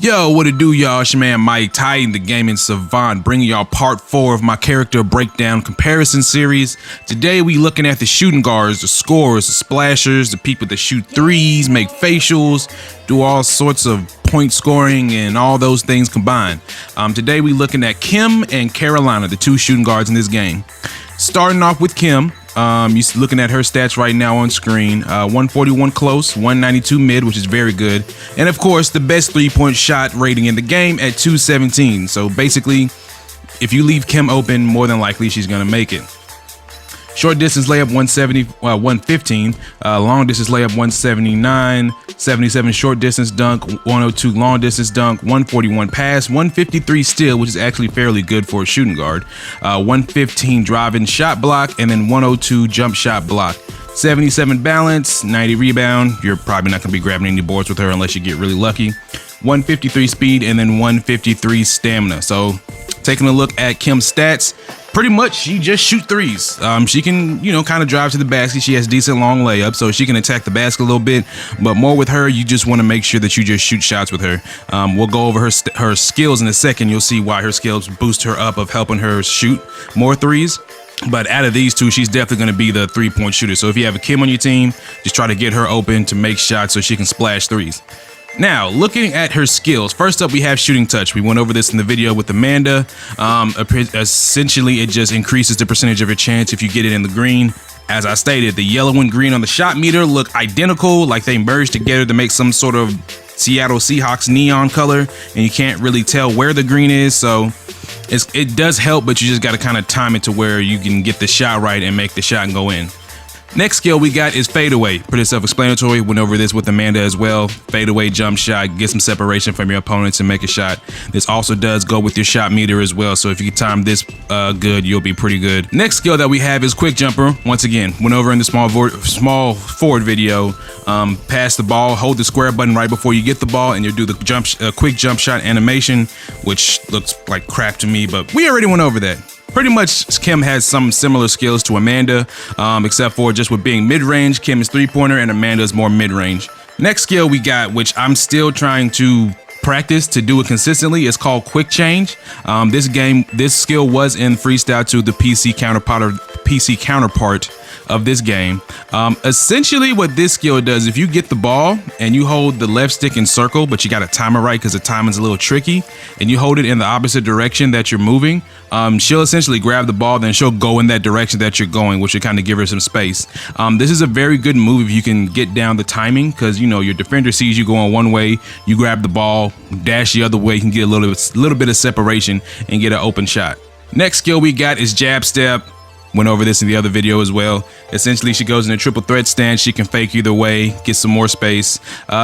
Yo, what it do, y'all? It's your man Mike Titan, the gaming savant, bringing y'all part 4 of my character breakdown comparison series. Today we looking at the shooting guards, the scorers, the splashers, the people that shoot threes, make facials, do all sorts of point scoring and all those things combined. Today we looking at Kim and Carolina, the two shooting guards in this game. Starting off with Kim. You're looking at her stats right now on screen. 141 close, 192 mid, which is very good. And of course, the best three-point shot rating in the game at 217. So basically, if you leave Kim open, more than likely she's gonna make it. Short distance layup 115, long distance layup 179, 77 short distance dunk, 102 long distance dunk, 141 pass, 153 steal, which is actually fairly good for a shooting guard, 115 driving shot block, and then 102 jump shot block. 77 balance, 90 rebound. You're probably not gonna be grabbing any boards with her unless you get really lucky. 153 speed, and then 153 stamina. So taking a look at Kim's stats, pretty much she just shoot threes. She can, kind of drive to the basket. She has decent long layups, so she can attack the basket a little bit. But more with her, you just want to make sure that you just shoot shots with her. We'll go over her skills in a second. You'll see why her skills boost her up of helping her shoot more threes. But out of these two, she's definitely going to be the three-point shooter. So if you have a Kim on your team, just try to get her open to make shots so she can splash threes. Now, looking at her skills, first up we have shooting touch. We went over this in the video with Amanda. Essentially, it just increases the percentage of your chance if you get it in the green. As I stated, the yellow and green on the shot meter look identical, like they merged together to make some sort of Seattle Seahawks neon color, and you can't really tell where the green is, so it does help, but you just got to kind of time it to where you can get the shot right and make the shot and go in. Next skill we got is Fadeaway. Pretty self-explanatory. Went over this with Amanda as well. Fadeaway jump shot, get some separation from your opponents and make a shot. This also does go with your shot meter as well, so if you can time this good, you'll be pretty good. Next skill that we have is quick jumper. Once again, went over in the small forward video. Pass the ball, hold the square button right before you get the ball, and you'll do the quick jump shot animation, which looks like crap to me, but we already went over that. Pretty much, Kim has some similar skills to Amanda, except for just with being mid-range. Kim is three-pointer and Amanda is more mid-range. Next skill we got, which I'm still trying to practice to do it consistently, is called quick change. This skill was in Freestyle to the PC counterpart of this game. Essentially what this skill does, if you get the ball and you hold the left stick in circle, but you got to time it right because the timing's a little tricky, and you hold it in the opposite direction that you're moving, she'll essentially grab the ball, then she'll go in that direction that you're going, which will kind of give her some space. This is a very good move if you can get down the timing, because your defender sees you going one way, you grab the ball, dash the other way, you can get a little bit of separation and get an open shot. Next skill we got is jab step. Went over this in the other video as well. Essentially, she goes in a triple threat stance. She can fake either way, get some more space.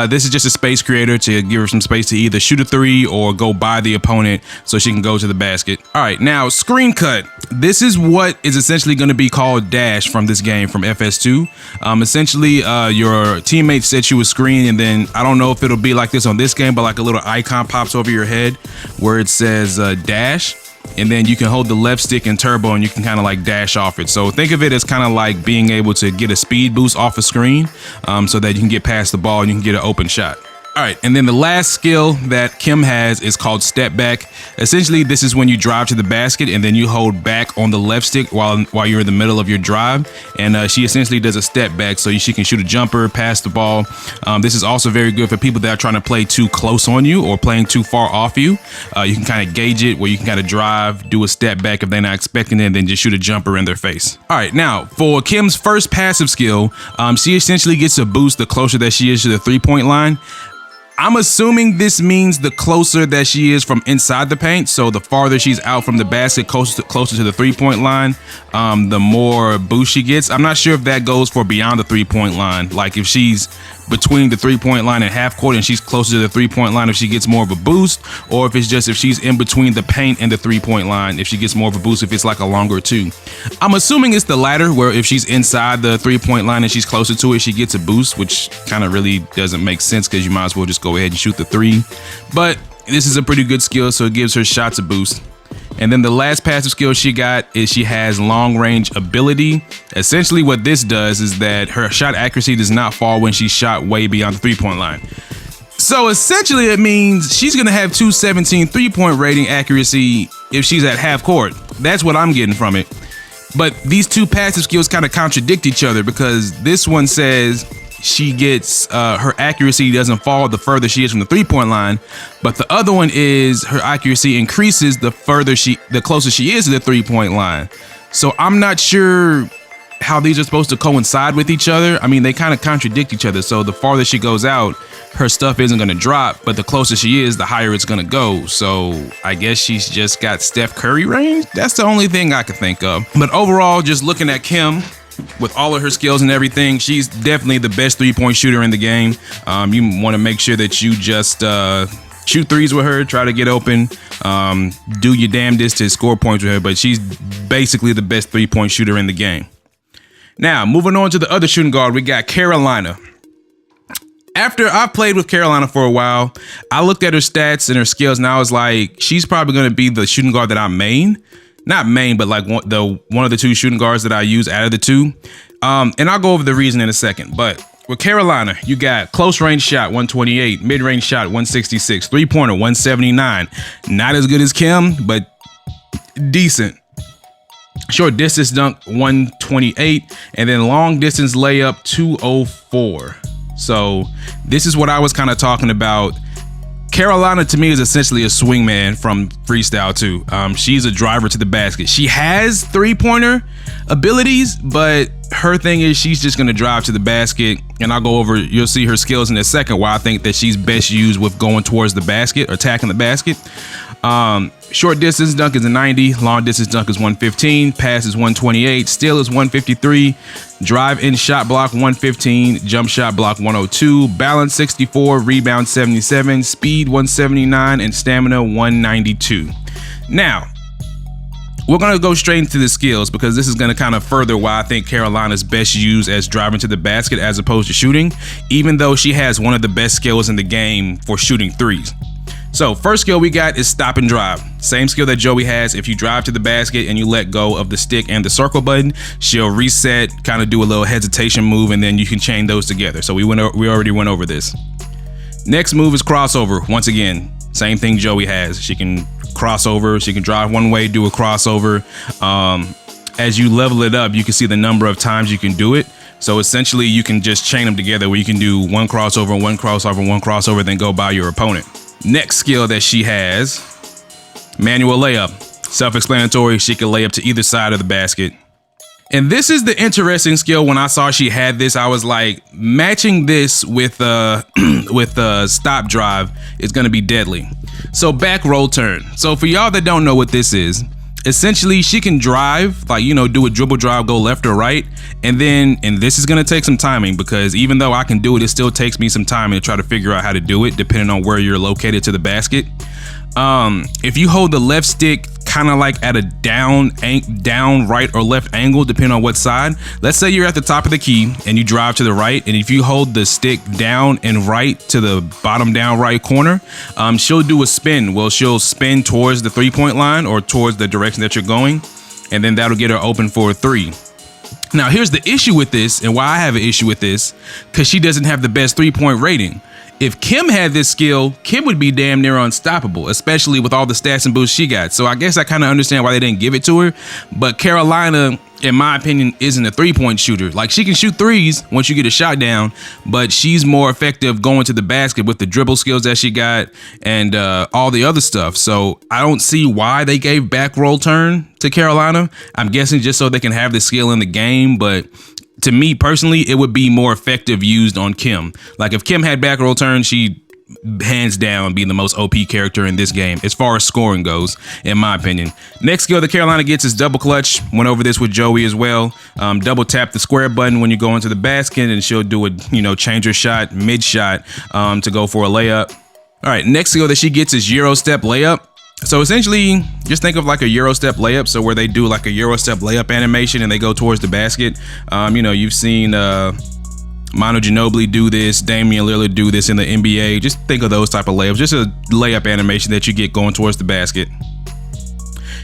This is just a space creator to give her some space to either shoot a three or go by the opponent so she can go to the basket. All right, now screen cut. This is what is essentially going to be called dash from this game, from FS2. Essentially, your teammate sets you a screen, and then I don't know if it'll be like this on this game, but like a little icon pops over your head where it says dash. And then you can hold the left stick in turbo and you can kind of like dash off it. So think of it as kind of like being able to get a speed boost off a screen so that you can get past the ball and you can get an open shot. All right, and then the last skill that Kim has is called step back. Essentially, this is when you drive to the basket and then you hold back on the left stick while you're in the middle of your drive. And she essentially does a step back so she can shoot a jumper, pass the ball. This is also very good for people that are trying to play too close on you or playing too far off you. You can kind of gauge it where you can kind of drive, do a step back if they're not expecting it, and then just shoot a jumper in their face. All right, now for Kim's first passive skill, she essentially gets a boost the closer that she is to the three-point line. I'm assuming this means the closer that she is from inside the paint, so the farther she's out from the basket, closer to the three-point line, the more boost she gets. I'm not sure if that goes for beyond the three-point line, like if she's between the three-point line and half court and she's closer to the three-point line, if she gets more of a boost, or if it's just if she's in between the paint and the three-point line, if she gets more of a boost, if it's like a longer two. I'm assuming it's the latter, where if she's inside the three-point line and she's closer to it, she gets a boost, which kind of really doesn't make sense because you might as well just go ahead and shoot the three. But this is a pretty good skill, so it gives her shots a boost. And then the last passive skill she got is she has long range ability. Essentially what this does is that her shot accuracy does not fall when she's shot way beyond the 3-point line. So essentially it means she's gonna have 217 3-point rating accuracy if she's at half court. That's what I'm getting from it. But these two passive skills kind of contradict each other, because this one says she gets her accuracy doesn't fall the further she is from the 3-point line, but the other one is her accuracy increases the closer she is to the 3-point line. So I'm not sure how these are supposed to coincide with each other. I mean, they kind of contradict each other. So the farther she goes out, her stuff isn't going to drop, but the closer she is, the higher it's going to go. So I guess she's just got Steph Curry range. That's the only thing I could think of. But overall, just looking at Kim with all of her skills and everything, she's definitely the best 3-point shooter in the game. You want to make sure that you just shoot threes with her, try to get open, do your damnedest to score points with her, but she's basically the best 3-point shooter in the game. Now, moving on to the other shooting guard, we got Carolina. After I played with Carolina for a while, I looked at her stats and her skills, and I was like, she's probably going to be the shooting guard that I main. Not main, but like one of the two shooting guards that I use out of the two. And I'll go over the reason in a second. But with Carolina, you got close range shot 128, mid range shot 166, 3-pointer 179. Not as good as Kim, but decent. Short distance dunk 128, and then long distance layup 204. So this is what I was kind of talking about. Carolina to me is essentially a swingman from Freestyle 2. She's a driver to the basket. She has 3-pointer abilities, but her thing is she's just going to drive to the basket. And I'll go over, you'll see her skills in a second, why I think that she's best used with going towards the basket or attacking the basket. Short distance dunk is a 90, long distance dunk is 115, pass is 128, steal is 153, drive in shot block 115, jump shot block 102, balance 64, rebound 77, speed 179, and stamina 192. Now, we're going to go straight into the skills, because this is going to kind of further why I think Carolina's best used as driving to the basket as opposed to shooting, even though she has one of the best skills in the game for shooting threes. So first skill we got is stop and drive. Same skill that Joey has. If you drive to the basket and you let go of the stick and the circle button, she'll reset, kind of do a little hesitation move, and then you can chain those together. So we already went over this. Next move is crossover. Once again, same thing Joey has. She can cross over, she can drive one way, do a crossover. As you level it up, you can see the number of times you can do it. So essentially you can just chain them together, where you can do one crossover, one crossover, one crossover, then go by your opponent. Next skill that she has, manual layup. Self-explanatory, she can lay up to either side of the basket. And this is the interesting skill. When I saw she had this, I was like, matching this with stop drive is gonna be deadly. So back roll turn. So for y'all that don't know what this is, essentially she can drive, like, you know, do a dribble drive, go left or right, and this is gonna take some timing, because even though I can do it, it still takes me some time to try to figure out how to do it, depending on where you're located to the basket. If you hold the left stick kind of like at a down right or left angle, depending on what side. Let's say you're at the top of the key and you drive to the right, and if you hold the stick down and right to the bottom down right corner, she'll do a spin. Well, she'll spin towards the 3-point line or towards the direction that you're going, and then that'll get her open for a 3. Now, here's the issue with this, and why I have an issue with this, because she doesn't have the best 3-point rating. If Kim had this skill, Kim would be damn near unstoppable, especially with all the stats and boosts she got. So I guess I kind of understand why they didn't give it to her. But Carolina, in my opinion, isn't a 3-point shooter. Like, she can shoot threes once you get a shot down, but she's more effective going to the basket with the dribble skills that she got and all the other stuff. So I don't see why they gave back roll turn to Carolina. I'm guessing just so they can have the skill in the game, but to me personally, it would be more effective used on Kim. Like, if Kim had back roll turn, she'd hands down be the most OP character in this game as far as scoring goes, in my opinion. Next skill that Carolina gets is double clutch. Went over this with Joey as well. Double tap the square button when you go into the basket, and she'll do a change her shot mid shot to go for a layup. All right, next skill that she gets is Euro step layup. So essentially, just think of like a Euro step layup. So where they do like a Euro step layup animation and they go towards the basket. You've seen Manu Ginobili do this, Damian Lillard do this in the NBA. Just think of those type of layups. Just a layup animation that you get going towards the basket.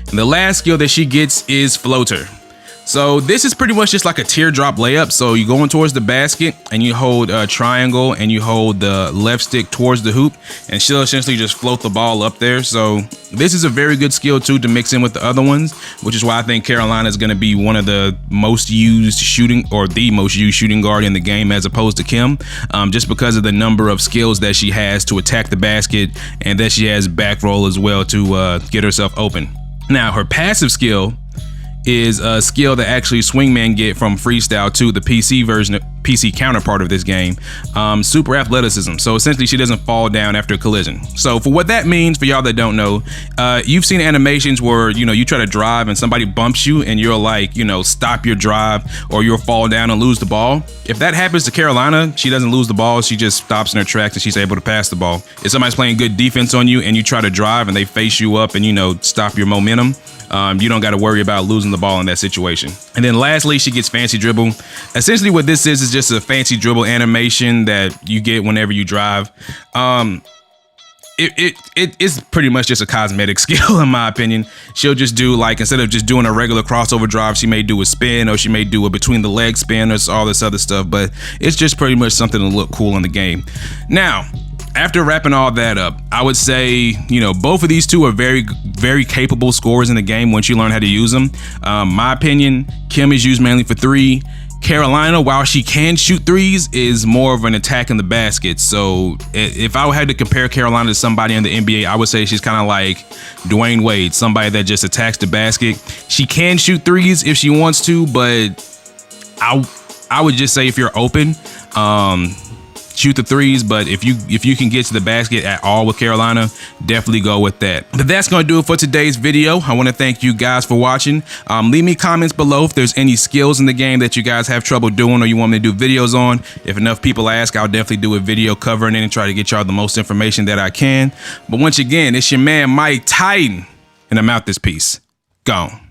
And the last skill that she gets is floater. So this is pretty much just like a teardrop layup. So you go in towards the basket and you hold a triangle and you hold the left stick towards the hoop, and she'll essentially just float the ball up there. So this is a very good skill too to mix in with the other ones, which is why I think Carolina is going to be one of the most used shooting, or the most used shooting guard in the game, as opposed to Kim, just because of the number of skills that she has to attack the basket, and that she has back roll as well to get herself open. Now her passive skill is a skill that actually swingmen get from Freestyle 2, the PC version, PC counterpart of this game. Super athleticism. So essentially she doesn't fall down after a collision. So for what that means, for y'all that don't know, you've seen animations where, you know, you try to drive and somebody bumps you and you're like, you know, stop your drive, or you'll fall down and lose the ball. If that happens to Carolina, she doesn't lose the ball. She just stops in her tracks and she's able to pass the ball. If somebody's playing good defense on you and you try to drive and they face you up and, you know, stop your momentum, you don't got to worry about losing the ball in that situation. And then lastly, she gets fancy dribble. Essentially what this is just a fancy dribble animation that you get whenever you drive. It's pretty much just a cosmetic skill in my opinion. She'll just do, like, instead of just doing a regular crossover drive, she may do a spin, or she may do a between the leg spin, or all this other stuff, but it's just pretty much something to look cool in the game. Now, after wrapping all that up, I would say, you know, both of these two are very, very capable scorers in the game once you learn how to use them. My opinion, Kim is used mainly for three. Carolina, while she can shoot threes, is more of an attack in the basket. So if I had to compare Carolina to somebody in the NBA, I would say she's kind of like Dwayne Wade, somebody that just attacks the basket. She can shoot threes if she wants to, but I would just say if you're open, shoot the threes. But if you can get to the basket at all with Carolina, definitely go with that. But that's gonna do it for today's video. I want to thank you guys for watching. Leave me comments below if there's any skills in the game that you guys have trouble doing or you want me to do videos on. If enough people ask, I'll definitely do a video covering it and try to get y'all the most information that I can. But once again, it's your man Mike Titan, and I'm out this piece. Gone.